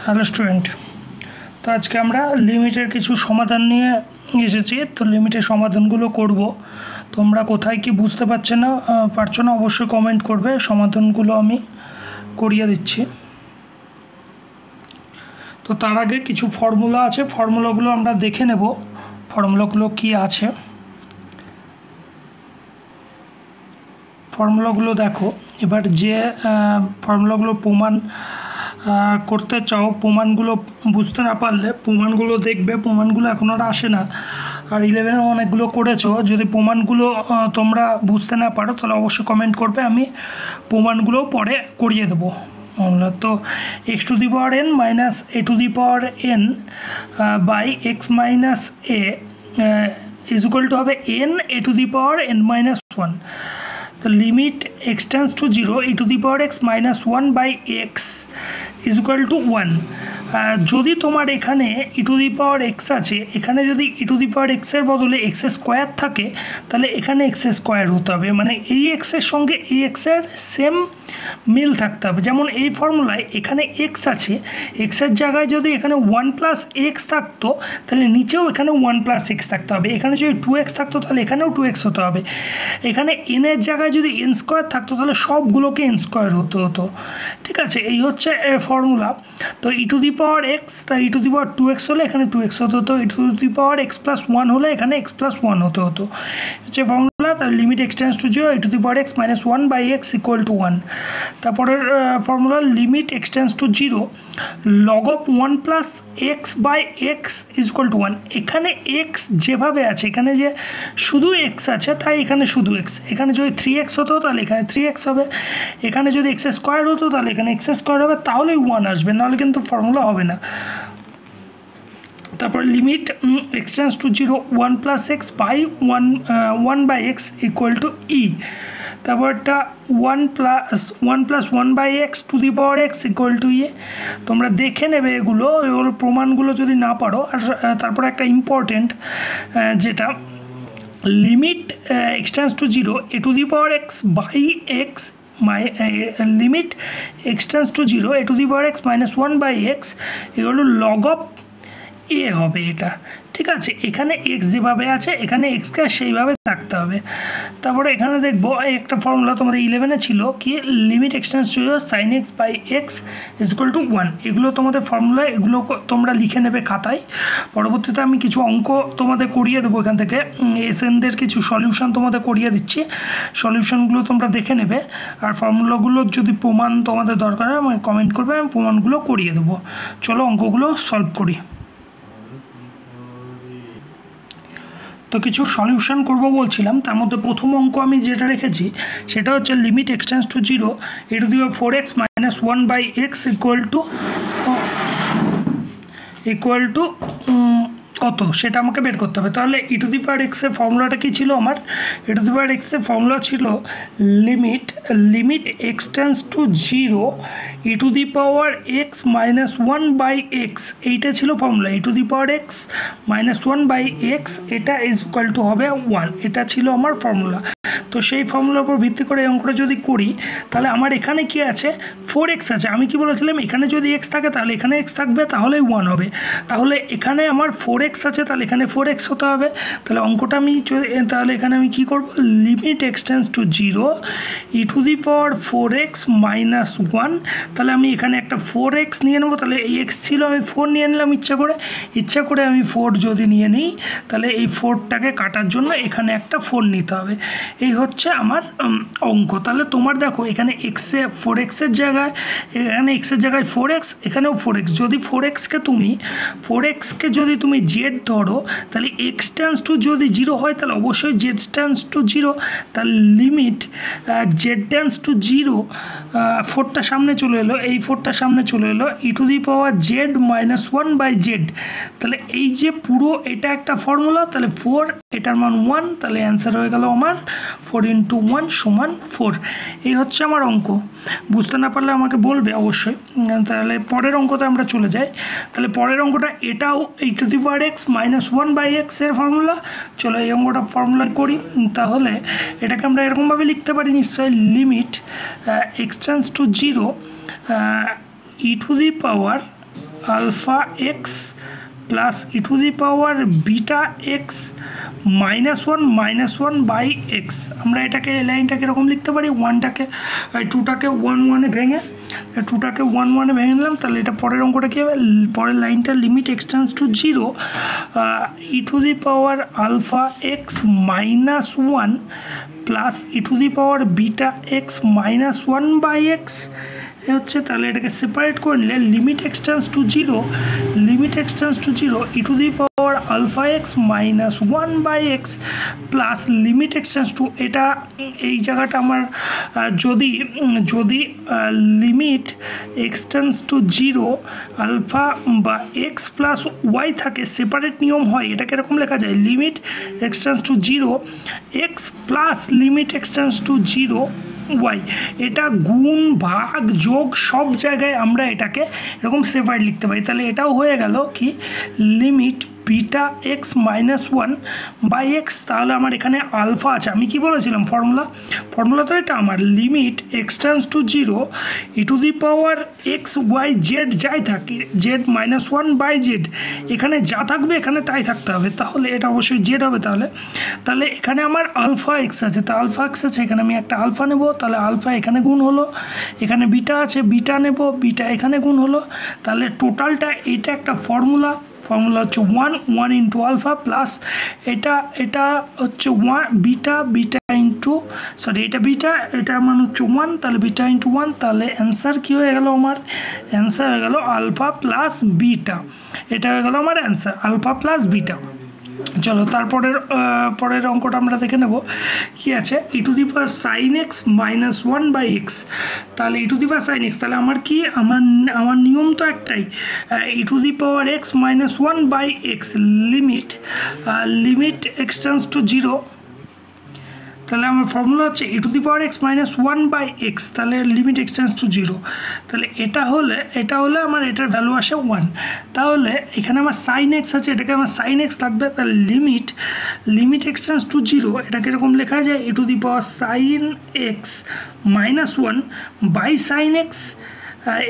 Hello student, তো আজকে আমরা লিমিটের কিছু সমাধান নিয়ে এসেছি। তো লিমিটের সমাধানগুলো করব। তোমরা কোথায় কি বুঝতে পারছো না অবশ্যই কমেন্ট করবে, সমাধানগুলো আমি করিয়ে দিচ্ছি। তো তার আগে কিছু ফর্মুলা আছে, ফর্মুলাগুলো আমরা দেখে নেব ফর্মুলাগুলো কি আছে। ফর্মুলাগুলো দেখো, এবার যে ফর্মুলাগুলো প্রমাণ করতে চাও, প্রমাণগুলো বুঝতে না পারলে প্রমাণগুলো দেখবে, প্রমাণগুলো এখন আর আসে না। আর 11 অনেকগুলো করেছো, যদি প্রমাণগুলো তোমরা বুঝতে না পারো তাহলে অবশ্যই কমেন্ট করবে, আমি প্রমাণগুলো পরে করিয়ে দেবো। তো x to the power n minus a to the power n by x minus a is equal to হবে n a to the power n minus 1। তো limit x tends to 0 e to the power x minus 1 by x is equal to 1। যদি তোমার এখানে ই to the power x আছে, এখানে যদি ই to the পাওয়ার এক্সের বদলে এক্স স্কোয়ার থাকে তাহলে এখানে এক্স স্কোয়ার হতে হবে, মানে এই এক্সের সঙ্গে এই এক্সের সেম মিল থাকতে হবে। যেমন এই ফর্মুলায় এখানে এক্স আছে, এক্সের জায়গায় যদি এখানে 1 প্লাস এক্স থাকতো তাহলে নিচেও এখানে 1 প্লাস এক্স থাকতে হবে। এখানে যদি 2x থাকতো তাহলে এখানেও 2x হতে হবে। এখানে এনের জায়গায় যদি এন স্কোয়ার থাকতো তাহলে সবগুলোকে এন স্কোয়ার হতো। ঠিক আছে, এই হচ্ছে ফর্মুলা। তো ই টু দি পাওয়ার এক্স, তাই ই টু দি পাওয়ার 2x হলে এখানে 2x হতো, e to the power x plus 1 হলে এখানে এক্স প্লাস 1 হতো। হচ্ছে ফর্মুলা। তার limit x tends to 0 e to the power x minus 1 by x equal to 1। তারপরের formula limit x tends to 0 log of 1 plus x by x is equal to 1। এখানে x যেভাবে আছে, এখানে যে শুধু এক্স আছে তাই এখানে শুধু এক্স। এখানে যদি 3x হতো তাহলে এখানে 3x হবে, এখানে যদি এক্স স্কোয়ার হতো তাহলে এখানে এক্স স্কোয়ার হবে, তাহলেই 1 আসবে, নাহলে কিন্তু ফর্মুলা হবে না। তারপর limit x tends to 0 1 plus x by 1 by x equal to e. তারপরটা 1 plus 1 by x to the power x equal to e. তোমরা দেখে নেবে এগুলো প্রমাণগুলো যদি না পারো। আর তারপর একটা ইম্পর্টেন্ট যেটা limit x tends to 0 a to the power x by x limit x tends to 0 a to the power x minus 1 by x এগুলো লগ অফ এ হবে এটা। ঠিক আছে, এখানে এক্স যেভাবে আছে এখানে এক্সকে সেইভাবে থাকতে হবে। তারপরে এখানে দেখবো একটা ফর্মুলা তোমাদের 11-এ ছিল কি, limit x tends to 0 sine x by x is equal to 1। এগুলো তোমাদের ফর্মুলা, এগুলো তোমরা লিখে নেবে খাতায়। পরবর্তীতে আমি কিছু অঙ্ক তোমাদের করিয়ে দেবো, এখান থেকে এসএনদের কিছু সলিউশন তোমাদের করিয়ে দিচ্ছি, সলিউশনগুলো তোমরা দেখে নেবে। আর ফর্মুলাগুলোর যদি প্রমাণ তোমাদের দরকার হয় আমাকে কমেন্ট করবে, আমি প্রমাণগুলো করিয়ে দেবো। চলো অঙ্কগুলো সলভ করি। তো কিছু সলিউশন করব বলছিলাম, তার মধ্যে প্রথম অঙ্ক আমি যেটা রেখেছি সেটা হচ্ছে limit x tends to 0 e to the power 4x minus 1 by x equal to কত সেটা আমাকে বের করতে হবে। তাহলে ই টু দি পাওয়ার এক্সের ফর্মুলাটা কী ছিল আমার? ই টু দি পাওয়ার এক্সের ফর্মুলা ছিল limit x tends to 0 e to the power x minus 1 by x, এইটা ছিল formula. E to the power x minus 1 by x এটা ইজ ইকুয়াল টু হবে 1, এটা ছিল আমার ফর্মুলা। তো সেই ফর্মুলার উপর ভিত্তি করে এই অঙ্কটা যদি করি তাহলে আমার এখানে কি আছে, 4x আছে। আমি কি বলেছিলাম, এখানে যদি x থাকে তাহলে এখানে x থাকবে, তাহলেই 1 হবে। তাহলে এখানে আমার 4x আছে, তাহলে এখানে 4x হতে হবে। তাহলে অঙ্কটা আমি তাহলে এখানে আমি কি করব, limit x tends to 0 e to the power 4x minus 1। তাহলে আমি এখানে একটা 4x নিয়ে নেবো, তাহলে এই x ছিল আমি 4 নিয়ে নিলাম ইচ্ছা করে আমি 4 যদি নিয়ে নিই তাহলে এই 4টাকে কাটার জন্য এখানে একটা 4 নিতে হবে। এই হচ্ছে আমার অঙ্ক। তাহলে তোমার দেখো এখানে এক্সে 4xের জায়গায়, এখানে এক্সের জায়গায় 4x, এখানেও 4x। যদি 4xকে যদি তুমি জেড ধরো তাহলে এক্স টেন্ডস টু যদি 0 হয় তাহলে অবশ্যই জেড টেন্ডস টু 0। তার লিমিট জেড টেন্ডস টু 0, 4টা সামনে চলে এলো, এই 4টা সামনে চলে এলো e to the power z minus 1 by z. তাহলে এই যে পুরো এটা একটা ফর্মুলা, তাহলে 4 এটার মান 1, তাহলে অ্যান্সার হয়ে গেল আমার 4 × 1 = 4। এই হচ্ছে আমার অঙ্ক। বুঝতে না পারলে আমাকে বলবে অবশ্যই। তাহলে পরের অঙ্কতে আমরা চলে যাই। তাহলে পরের অঙ্কটা এটাও e to the power x minus 1 by x এর ফর্মুলা। চলো এই অঙ্কটা ফর্মুলা করি। তাহলে এটাকে আমরা এরকমভাবে লিখতে পারি নিশ্চয়ই, limit x tends to 0 e to the power alpha x plus e to the power beta x -1 by x. আমরা এটাকে এই লাইনটাকে এরকম লিখতে পারি, ওয়ানটাকে টুটাকে ওয়ানে ভেঙে টুটাকে ওয়ানে ভেঙে নিলাম। তাহলে এটা পরের অঙ্কটা কী হবে, পরের লাইনটা limit x tends to 0 e to the power alpha x -1 plus e to the power beta x -1 by x হচ্ছে। তাহলে এটাকে সেপারেট করে নিলে limit x tends to 0 e to the power alpha x -1 by x plus limit x tends to, এটা এই জায়গাটা আমার যদি লিমিট এক্সটেন্ডস টু 0 আলফা বা এক্স প্লাস ওয়াই থাকে, সেপারেট নিয়ম হয়, এটাকে এরকম লেখা যায় limit x tends to 0 x plus limit x tends to 0 y. এটা গুণ ভাগ যোগ সব জায়গায় আমরা এটাকে এরকম সেপারেট লিখতে পারি। তাহলে এটাও হয়ে গেল কি limit beta x -1 by x. তাহলে আমার এখানে আলফা আছে, আমি কি বলেছিলাম ফর্মুলা তো এটা আমার limit x tends to 0 e to the power x y z যাই থাকে, জেড -1 বাই জেড, এখানে যা থাকবে এখানে তাই থাকতে হবে, তাহলে এটা অবশ্যই জেড হবে। তাহলে এখানে আমার আলফা এক্স আছে, তা আলফা এক্স আছে, এখানে আমি একটা আলফা নেব, তাহলে আলফা এখানে গুণ হলো, এখানে বিটা আছে, বিটা নেব, বিটা এখানে গুণ হলো। তাহলে টোটালটা এটা একটা ফর্মুলা হচ্ছে 1 ইন্টু আলফা প্লাস এটা হচ্ছে বিটা ইন্টু এটা বিটা, এটা মানে হচ্ছে 1, তাহলে বিটা ইন্টু 1। তাহলে অ্যান্সার কী হয়ে গেল, আমার অ্যান্সার হয়ে গেল আলফা প্লাস বিটা, এটা হয়ে গেল আমার অ্যান্সার আলফা প্লাস বিটা। চলো পরের অঙ্কটা আমরা দেখে নেব কি আছে, e to the power sine x -1 by x. তাহলে e to the power sine x, তাহলে আমার কি আমার নিয়ম তো একটাই, e to the power x -1 by x limit x tends to 0। তাহলে আমার ফর্মুলা হচ্ছে e to the power x -1 by x, তাহলে লিমিট এক্সটেন্ডস টু 0। তাহলে এটা হলে আমার এটার ভ্যালু আসে 1। তাহলে এখানে আমার সাইন এক্স আছে, এটাকে আমার সাইন এক্স থাকবে, তাহলে লিমিট এক্সটেন্ডস টু 0, এটাকে এরকম লেখা যায় e to the power sine x -1 by sine x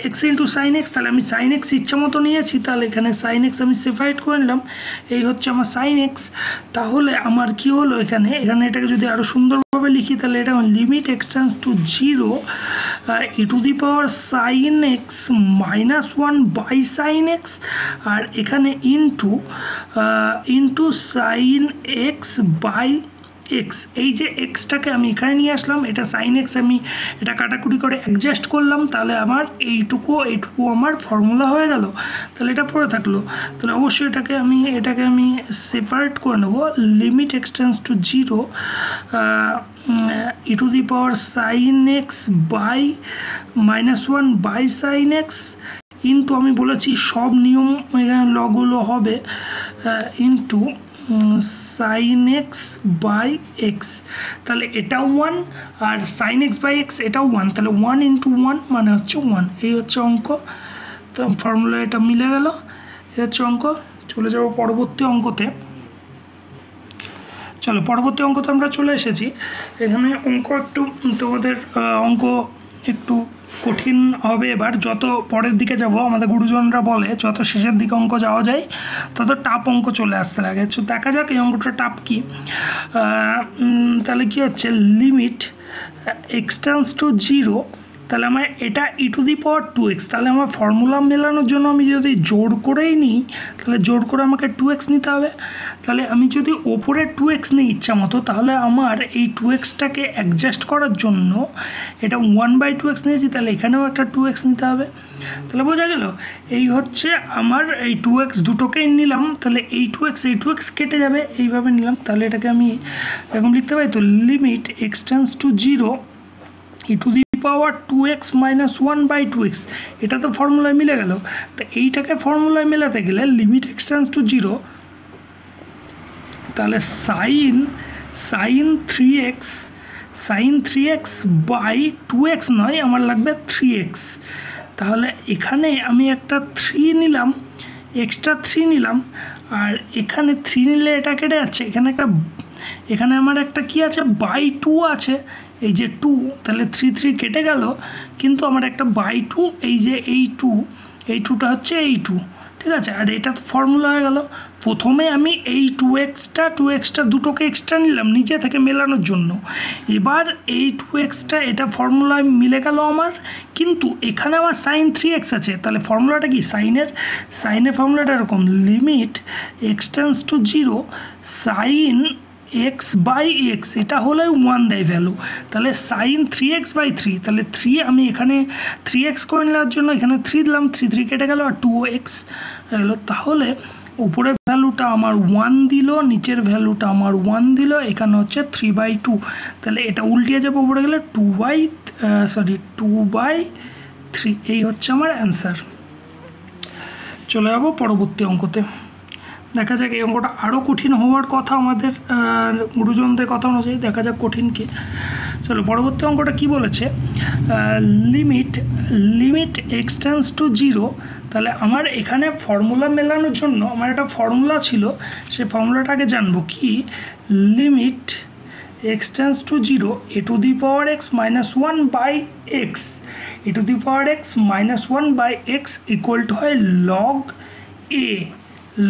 x into sine x. তাহলে আমি সাইন এক্স ইচ্ছা মতো নিয়েছি, তাহলে এখানে সাইন এক্স আমি সেপারেট করে নিলাম, এই হচ্ছে আমার সাইন এক্স। তাহলে আমার কি হলো, এখানে এটাকে যদি আরও সুন্দরভাবে লিখি, তাহলে এটা limit x tends to 0 e to the power sine x -1 by sine x, আর এখানে into sine x by x. এই যে এক্সটাকে আমি এখানে নিয়ে আসলাম, এটা সাইন এক্স আমি এটা কাটাকুটি করে অ্যাডজাস্ট করলাম, তাহলে আমার এইটুকু আমার ফর্মুলা হয়ে গেল। তাহলে এটা পড়ে থাকলো, তাহলে অবশ্যই এটাকে আমি সেপারেট করে নেব, limit x tends to 0 e to the power sine x by -1 by sine x into, আমি বলেছি সব নিয়ম এখানে লগগুলো হবে, into sine x by x. তাহলে এটাও 1 আর সাইন এক্স বাই এক্স এটাও 1, তাহলে 1 ইন্টু 1 মানে হচ্ছে 1। এই হচ্ছে অঙ্ক, তো ফর্মুলা এটা মিলে গেল, এই হচ্ছে অঙ্ক। চলে যাব পরবর্তী অঙ্কতে। চলো পরবর্তী অঙ্কতে আমরা চলে এসেছি। এখানে অঙ্ক একটু তোমাদের অঙ্ক একটু কঠিন হবে এবার, যত পরের দিকে যাব আমাদের গুরুজনরা বলে যত শেষের দিকে অঙ্ক যাওয়া যায় তত টাপ অঙ্ক চলে আসতে লাগে। তো দেখা যাক এই অঙ্কটা টাপ কি। তাহলে কি হচ্ছে, লিমিট এক্সটেন্ডস টু 0, তাহলে আমার এটা ই টু দি পাওয়ার 2x। তাহলে আমার ফর্মুলা মেলানোর জন্য আমি যদি জোর করেই নিই, তাহলে জোর করে আমাকে 2x নিতে হবে। তাহলে আমি যদি ওপরে 2x নিই ইচ্ছা মতো, তাহলে আমার এই 2xটাকে অ্যাডজাস্ট করার জন্য এটা 1/2x নিয়েছি, তাহলে এখানেও একটা 2x নিতে হবে। তাহলে বোঝা গেল, এই হচ্ছে আমার এই 2x দুটোকেই নিলাম, তাহলে এই 2x কেটে যাবে, এইভাবে নিলাম। তাহলে এটাকে আমি এরকম লিখতে পারি, তো limit x tends to 0 e to the power 2x -1/2x। এটা তো ফর্মুলায় মিলে গেল। তো এইটাকে ফর্মুলায় মেলাতে গেলে লিমিট এক্সটেন্ডস টু 0, তাহলে সাইন 3x বাই 2x নয়, আমার লাগবে 3x। তাহলে এখানে আমি একটা 3 নিলাম, এক্সট্রা 3 নিলাম, আর এখানে 3 নিলে এটা কেটে যাচ্ছে, এখানে আমার একটা কি আছে, /2 আছে, এই যে 2, তাহলে 3 কেটে গেল, কিন্তু আমার একটা /2, এই যে এই 2 এই টুটা হচ্ছে এই টু, ঠিক আছে। আর এটা তো ফর্মুলা হয়ে গেল। প্রথমে আমি এই টু এক্সটা দুটোকে এক্সট্রা নিলাম নিচে থেকে মেলানোর জন্য। এবার এই টু এক্সটা এটা ফর্মুলায় মিলে গেল আমার, কিন্তু এখানে আমার সাইন 3x আছে। তাহলে ফর্মুলাটা কি, সাইনের ফর্মুলাটা এরকম, limit x tends to 0 sine x/x, এটা হলো 1 দেয় ভ্যালু। তাহলে সাইন 3x/3, তাহলে 3 আমি এখানে 3x করে নেওয়ার জন্য এখানে 3 দিলাম, 3 কেটে গেল আর 2x গেল। তাহলে উপরের ভ্যালুটা আমার 1 দিল, নিচের ভ্যালুটা আমার 1 দিল, এখানে হচ্ছে 3/2। তাহলে এটা উল্টিয়ে যাবে উপরে গেলে 2/3। এই হচ্ছে আমার অ্যান্সার। চলে যাব পরবর্তী অঙ্কতে। দেখা যাক এই অঙ্কটা আরও কঠিন হওয়ার কথা আমাদের গুরুজনদের কথা অনুযায়ী, দেখা যাক কঠিন কি। চলো পরবর্তী অঙ্কটা কি বলেছে, লিমিট x টেন্ডস টু 0। তাহলে আমার এখানে ফর্মুলা মেলানোর জন্য আমার একটা ফর্মুলা ছিল, সেই ফর্মুলাটাকে জানবো কি, limit x tends to 0 a⁻x - 1/x, a⁻x - 1/x equal to হয়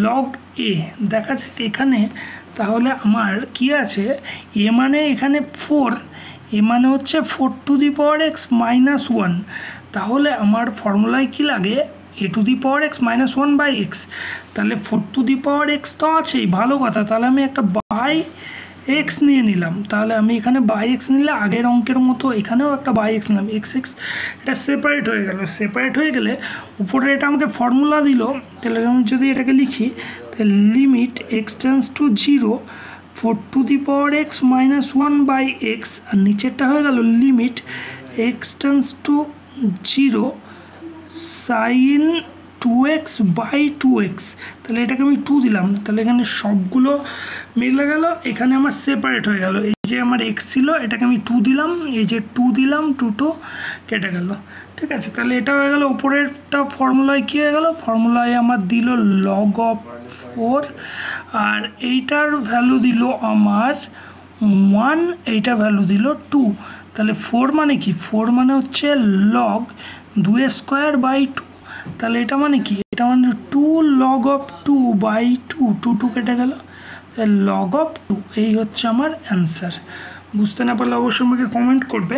log a। দেখা যাক এখানে তাহলে আমার কি আছে, এ মানে এখানে 4, এ মানে হচ্ছে 4⁻x - 1। তাহলে আমার ফর্মুলায় কি লাগে, a⁻x - 1/x। তাহলে 4⁻x তো আছেই, ভালো কথা। তাহলে আমি একটা বাই x নিয়ে নিলাম। তাহলে আমি এখানে বাই x নিলে আগের অঙ্কের মতো এখানেও একটা বাই x নিলাম, x এটা সেপারেট হয়ে গেল। সেপারেট হয়ে গেলে উপরে এটা আমাকে ফর্মুলা দিল। তাহলে আমি যদি এটাকে লিখি, তাহলে limit x tends to 0 4⁻x - 1/x, আর নিচেরটা হয়ে গেল limit x tends to 0 sine 2x/2x। তাহলে এটাকে আমি 2 দিলাম, তাহলে এখানে সবগুলো মিলে গেল, এখানে আমার সেপারেট হয়ে গেল। এই যে আমার x ছিল এটাকে আমি 2 দিলাম, এই যে 2 দিলাম, 2 কেটে গেল, ঠিক আছে। তাহলে এটা হয়ে গেল উপরেরটা ফর্মুলায় কী হয়ে গেল, ফর্মুলায় আমার দিল log of 4, আর এইটার ভ্যালু দিল আমার 1, এইটা ভ্যালু দিল 2। তাহলে 4 মানে কি, 4 মানে হচ্ছে log 2²/2। তাহলে এটা মানে কি, এটা মানে 2 log of 2/2, 2 কেটে গেল, তাহলে log of 2। এই হচ্ছে আমার অ্যান্সার। বুঝতে না পারলে অবশ্যই আমাকে কমেন্ট করবে।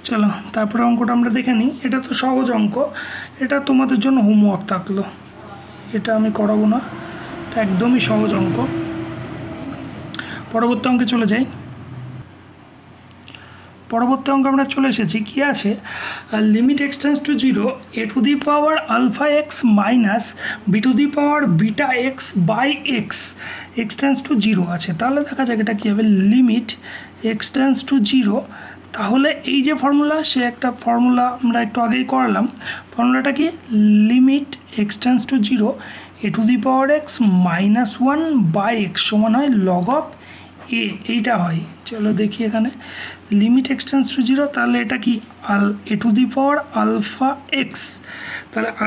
চলো তারপরে অঙ্কটা আমরা দেখে নিই। এটা তো সহজ অঙ্ক, এটা তোমাদের জন্য হোমওয়ার্ক থাকলো, এটা আমি করাবো না, এটা একদমই সহজ অঙ্ক। পরবর্তী অঙ্কে চলে যাই। পরবর্তী অঙ্কে আমরা চলে এসেছি, কী আছে, limit x tends to 0 a⁴ x - b⁴βx/x, x tends to 0 আছে। তাহলে দেখা যাক এটা কী হবে, লিমিট x টেন্ডস টু 0। তাহলে এই যে ফর্মুলা, সে একটা ফর্মুলা আমরা একটু আগেই করালাম। ফর্মুলাটা কি, limit x tends to 0 a⁴x - 1/x সমান হয় log of a, এইটা হয়। চলো দেখি এখানে লিমিট x টেন্ডস টু 0, তাহলে এটা কি a⁴x। তাহলে α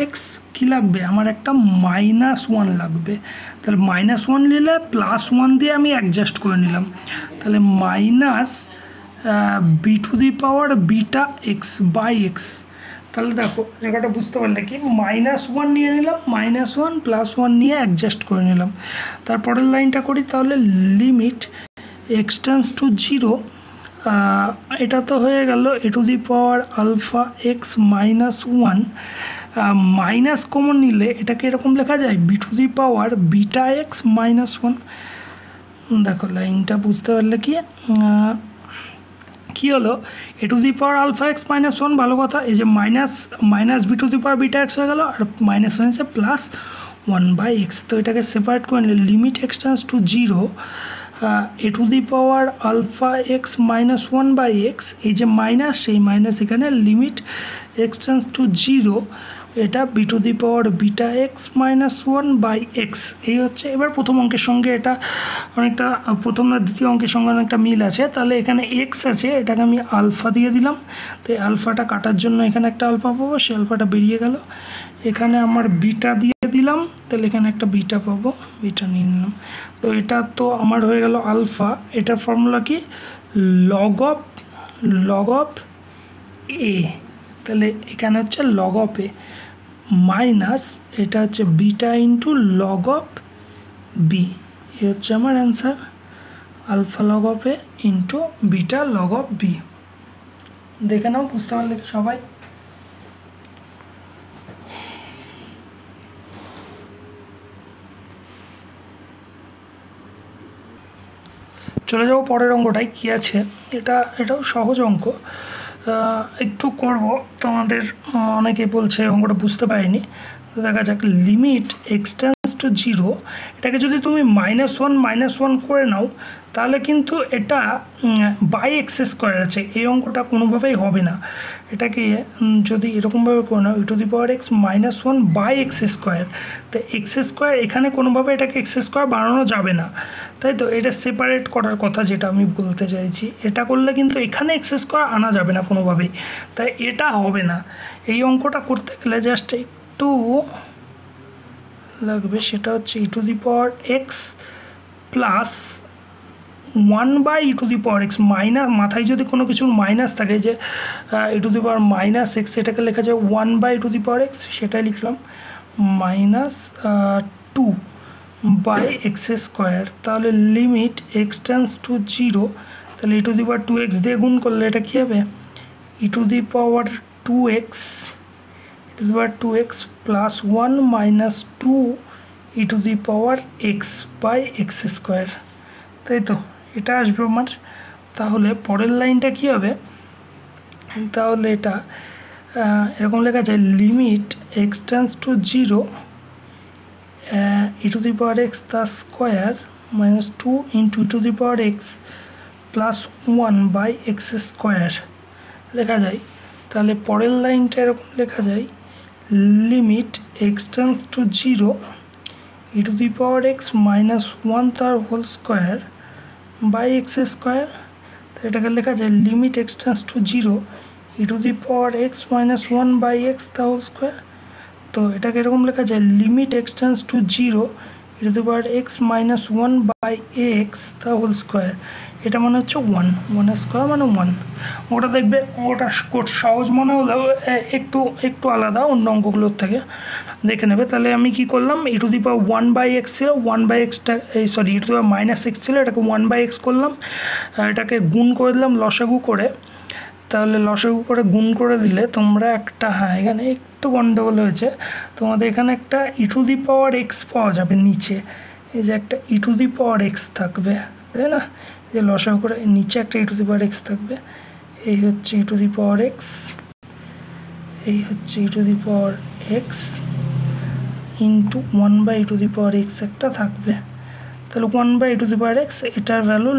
x কী লাগবে, আমার একটা -1 লাগবে। তাহলে -1 নিলে +1 দিয়ে আমি অ্যাডজাস্ট করে নিলাম। তাহলে মাইনাস b⁴βx/x। তাহলে দেখো জায়গাটা বুঝতে পারলে কি, -1 নিয়ে নিলাম, -1 +1 নিয়ে অ্যাডজাস্ট করে নিলাম। তারপরের লাইনটা করি, তাহলে লিমিট x টেন্ডস টু 0, এটা তো হয়ে গেল a⁴x - 1, মাইনাস কমন নিলে এটাকে এরকম লেখা যায় b⁴βx - 1। দেখো লাইনটা বুঝতে পারলে কি, কী হলো, a⁴x - 1, ভালো কথা। এই যে মাইনাস b⁴βx হয়ে গেল, আর মাইনাস হয়েছে +1/x। তো এটাকে সেপারেট করে নিলে limit x tends to 0 a⁴x - 1/x, এই যে মাইনাস, সেই মাইনাস এখানে লিমিট x টেন্ডস টু 0 এটা b⁴βx - 1/x। এই হচ্ছে। এবার প্রথম অঙ্কের সঙ্গে এটা অনেকটা, প্রথম আর দ্বিতীয় অঙ্কের সঙ্গে অনেকটা মিল আছে। তাহলে এখানে x আছে, এটাকে আমি আলফা দিয়ে দিলাম। তো এই আলফাটা কাটার জন্য এখানে একটা আলফা পাবো, সেই আলফাটা বেরিয়ে গেল। এখানে আমার বিটা দিয়ে দিলাম, তাহলে এখানে একটা বিটা পাবো, বিটা নিয়ে নিলাম। তো এটা তো আমার হয়ে গেল আলফা। এটার ফর্মুলা কি, log of a। তাহলে এখানে হচ্ছে log of a, মাইনাস এটা হচ্ছে beta into log of b, a হচ্ছে আমার answer, alpha log of a into beta log of b. দেখে নাও, বুঝতে পারলে সবাই? চলে যাবো পরের অঙ্কটায় কী আছে। এটাও সহজ অঙ্ক, একটু করব। তোমাদের অনেকে বলছে অঙ্কটা বুঝতে পারিনি, তো দেখা যাক। লিমিট এক্সটেন্স টু জিরো, এটাকে যদি তুমি -1 করে নাও তাহলে কিন্তু এটা বাই এক্স স্কোয়ার আছে, এই অঙ্কটা কোনোভাবেই হবে না। এটাকে যদি এরকমভাবে করে নাও e⁻x -1 বাই এক্স স্কোয়ার, তো এক্স স্কোয়ার এখানে কোনোভাবে এটাকে এক্স স্কোয়ার বানানো যাবে না, তাই তো? এটা সেপারেট করার কথা যেটা আমি বলতে চাইছি, এটা করলে কিন্তু এখানে এক্স স্কোয়ার আনা যাবে না কোনোভাবেই, তাই এটা হবে না। এই অঙ্কটা করতে গেলে জাস্ট একটু লাগবে, সেটা হচ্ছে e⁻x প্লাস 1/e⁻x মাইনাস, মাথায় যদি কোনো কিছুর মাইনাস থাকে, যে e⁻−x, এটাকে লেখা যায় 1/e⁻x, সেটাই লিখলাম, -2/x²। তাহলে limit x tends to zero, তাহলে e⁻2x দিয়ে গুণ করলে এটা কী হবে? e⁻2x প্লাস 1 - 2e⁻x/x², তাই তো? এটা আসবে আমার। তাহলে পরের লাইনটা কী হবে? তাহলে এটা এরকম লেখা যায়, limit x tends to zero e⁻x² -2 × e⁻x plus 1/x² লেখা যায়। তাহলে পরের লাইনটা এরকম লেখা যায়, limit x tends to zero e⁻x -1 তার হোল স্কোয়ার বাই x²। তো এটাকে লেখা যায় limit x tends to zero e⁻x -1/x তার হোল স্কোয়ার। তো এটাকে এরকম লেখা যায়, limit x tends to zero e⁻x -1/x তার হোল স্কোয়ার। এটা মনে হচ্ছে 1² মানে 1। ওটা দেখবে, ওটা সহজ মনে হলেও একটু আলাদা অন্য অঙ্কগুলোর থেকে, দেখে নেবে। তাহলে আমি কি করলাম, e⁻1/x ছিল, 1/xটা e⁻−x ছিল, এটাকে 1/x করলাম, এটাকে গুণ করে দিলাম লসাগু করে। তাহলে লসাগু করে গুণ করে দিলে তোমরা একটা, হ্যাঁ এখানে একটু গন্ডগোল হয়েছে, তোমাদের এখানে একটা e⁻x পাওয়া যাবে নিচে, এই যে একটা e⁻x থাকবে, তাই না? যে লসাগু করে নিচে একটা e⁻x থাকবে, এই হচ্ছে e⁻x, এই হচ্ছে e⁻x ইন্টু 1/e⁻x একটা থাকবে। তাহলে 1/e⁻x, এটার value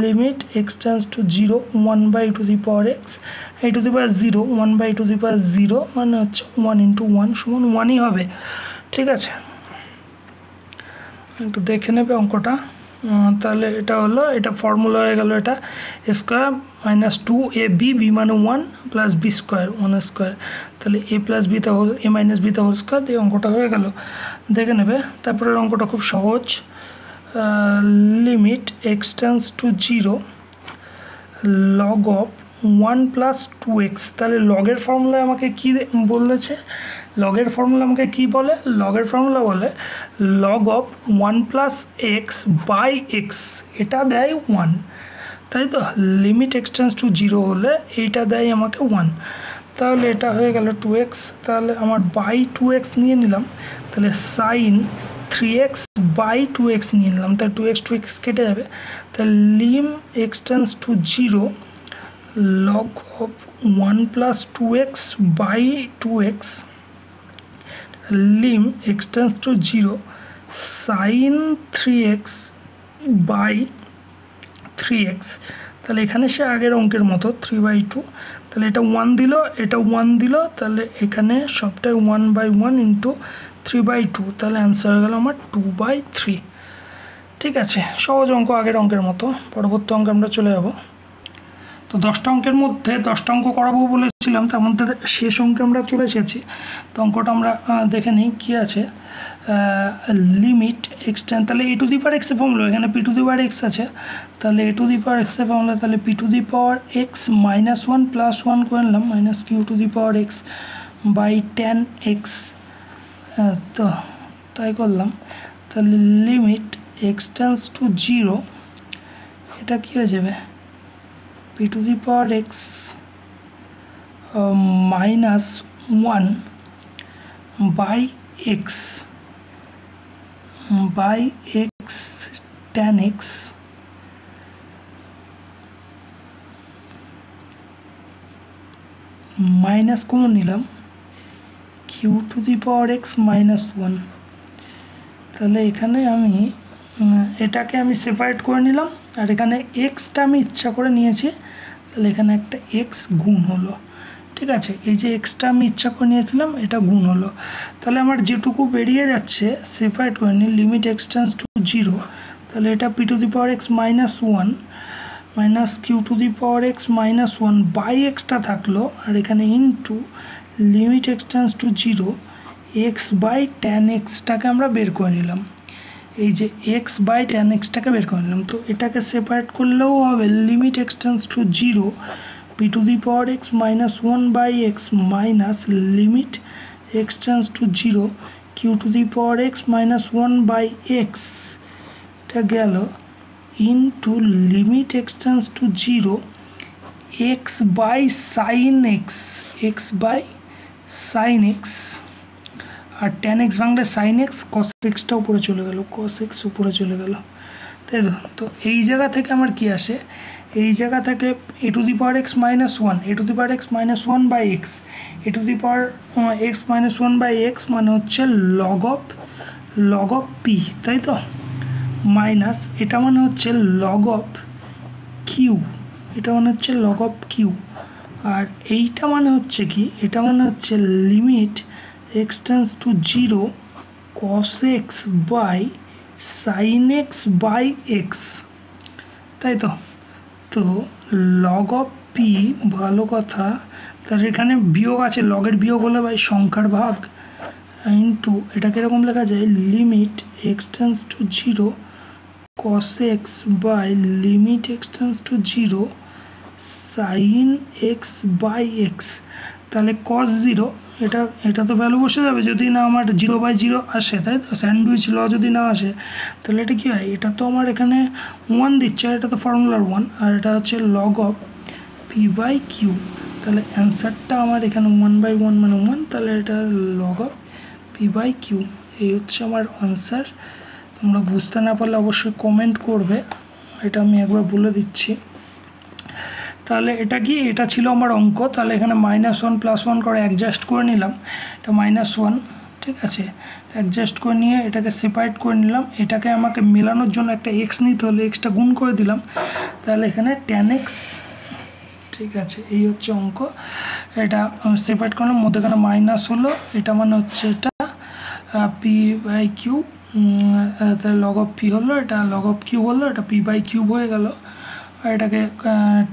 limit x tends to zero 1/e⁻x, e⁻0 1/e⁻0 মানে হচ্ছে 1 × 1 = 1ই হবে। ঠিক আছে, একটু দেখে নেবে অঙ্কটা। তাহলে এটা হলো, এটা ফর্মুলা হয়ে গেল, এটা স্কোয়ার -2ab, b মানে 1 প্লাস b স্কোয়ার 1²। তাহলে a + b তা a - b তা হোল স্কোয়ার দিয়ে অঙ্কটা হয়ে গেল, দেখে নেবে। তারপরের অঙ্কটা খুব সহজ, limit x tends to zero log of 1 + 2x। তাহলে লগের ফর্মুলায় আমাকে কী বলেছে? লগের ফর্মুলা আমাকে কী বলে? লগের ফর্মুলা বলে লগ অফ 1 + x/x, এটা দেয় 1, তাই তো? Limit x tends to zero হলে এইটা দেয় আমাকে 1। তাহলে এটা হয়ে গেল 2x, তাহলে আমার বাই 2x নিয়ে নিলাম, তাহলে সাইন 3x/2x নিয়ে নিলাম, তাহলে 2x কেটে যাবে। তাহলে lim x tends to zero log of 1 + 2x/2x, lim x tends to zero sine 3x/3x। তাহলে এখানে সে আগের অঙ্কের মতো 3/2, তাহলে এটা 1 দিল, এটা 1 দিল, তাহলে এখানে সবটাই 1/1 × 3/2, তাহলে অ্যান্সার হয়ে গেল আমার 2/3। ঠিক আছে, সহজ অঙ্ক, আগের অঙ্কের মতো। পরবর্তী অঙ্কে আমরা চলে যাব। তো 10টা অঙ্কের মধ্যে 10টা অঙ্ক করাবো বলেছিলাম, তার মধ্যে শেষ অঙ্কে আমরা চলে এসেছি। তো অঙ্কটা আমরা দেখে নিই কী আছে। লিমিট এক্স টেন, তাহলে e⁻x এর ফর্মুলা, এখানে p⁻x আছে, তাহলে e⁻x এর ফর্মুলা, তাহলে p⁻x -1 + 1 করে নিলাম, -q⁻x বাই ট্যান এক্স, তো তাই করলাম। তাহলে লিমিট এক্স টেন্ডস টু 0, এটা কী হয়ে যাবে p to the power x minus 1 by x tan x minus কোনো নিলাম q to the power x minus 1। তাহলে এখানে আমি এটাকে আমি সেপারেট করে নিলাম, আর এখানে এক্সটা আমি ইচ্ছা করে নিয়েছি, তাহলে এখানে একটা এক্স গুণ হলো। ঠিক আছে, এই যে এক্সটা আমি ইচ্ছা করে নিয়েছিলাম এটা গুণ হলো। তাহলে আমার যেটুকু বেরিয়ে যাচ্ছে সেপারেট করে নিই, লিমিট এক্স টেন্ডস টু 0, তাহলে এটা p to the power x minus 1 minus q to the power x minus 1 by এক্সটা থাকলো, আর এখানে into limit x tends to 0 x by tan এক্সটাকে আমরা বের করে নিলাম। এই যে এক্স বাই ট্যান এক্সটাকে বের করে নিলাম, তো এটাকে সেপারেট করলেও হবে limit x tends to 0 p to the power x minus 1 by x minus limit x tends to 0 q to the power x minus 1 by x, এটা গেল into limit x tends to 0 x by sine x by sine x, আর tan x ভাঙলে sine x, cos এক্সটা উপরে চলে গেল, cos x উপরে চলে গেল, তাই তো। তো এই জায়গা থেকে আমার কি আসে, এই জায়গা থেকে a to the power x minus 1, a to the power x minus 1 by x, a to the power x minus 1 by x মানে হচ্ছে লগ অফ পি, তাই তো, মাইনাস এটা মানে হচ্ছে লগ অফ কিউ, এটা মানে হচ্ছে লগ অফ কিউ, আর এইটা মানে হচ্ছে কি, এটা মানে হচ্ছে limit x tends to 0 cos x by sine x by x, তাই তো। তো লগ অফ পি, ভালো কথা, তার এখানে বিয়োগ আছে, লগের বিয়োগ হলে বাই সংখ্যার ভাগ, ইন্টু এটা কীরকম লেখা যায় limit x tends to 0 cos x by limit x tends to 0 sine x by x. তাহলে কস 0, এটা তো ভ্যালু বসে যাবে যদি না আমার 0/0 আসে, তাই তো, স্যান্ডউইচ ল যদি না আসে, তাহলে এটা কী হয়, এটা তো আমার এখানে 1 দিচ্ছে, আর এটা তো ফর্মুলার 1, আর এটা হচ্ছে log of p by q, তাহলে অ্যান্সারটা আমার এখানে 1/1 মানে 1, তাহলে এটা log of p by q, এই হচ্ছে আমার আনসার। তোমরা বুঝতে না পারলে অবশ্যই কমেন্ট করবে, এটা আমি একবার বলে দিচ্ছি। তাহলে এটা কি, এটা ছিল আমার অঙ্ক, তাহলে এখানে -1 + 1 করে অ্যাডজাস্ট করে নিলাম, এটা -1, ঠিক আছে, অ্যাডজাস্ট করে নিয়ে এটাকে সেপারেট করে নিলাম, এটাকে আমাকে মেলানোর জন্য একটা এক্স নিতে হলে এক্সটা গুণ করে দিলাম, তাহলে এখানে ট্যান এক্স, ঠিক আছে, এই হচ্ছে অঙ্ক। এটা সেপারেট করলাম, মধ্যেখানে মাইনাস হলো, এটা মানে হচ্ছে এটা পি বাই কিউ, তাহলে লগ অফ পি হলো, এটা লগ অফ কিউ হলো, এটা পি বাই কিউব হয়ে গেল, আর এটাকে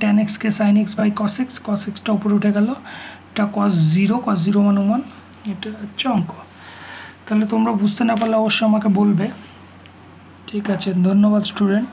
ট্যান এক্সকে সাইন এক্স বাই কস এক্সটা উপরে উঠে গেল, এটা কস 0 মানে 1, এটা হচ্ছে অঙ্ক। তাহলে তোমরা বুঝতে না পারলে অবশ্যই আমাকে বলবে। ঠিক আছে, ধন্যবাদ স্টুডেন্ট।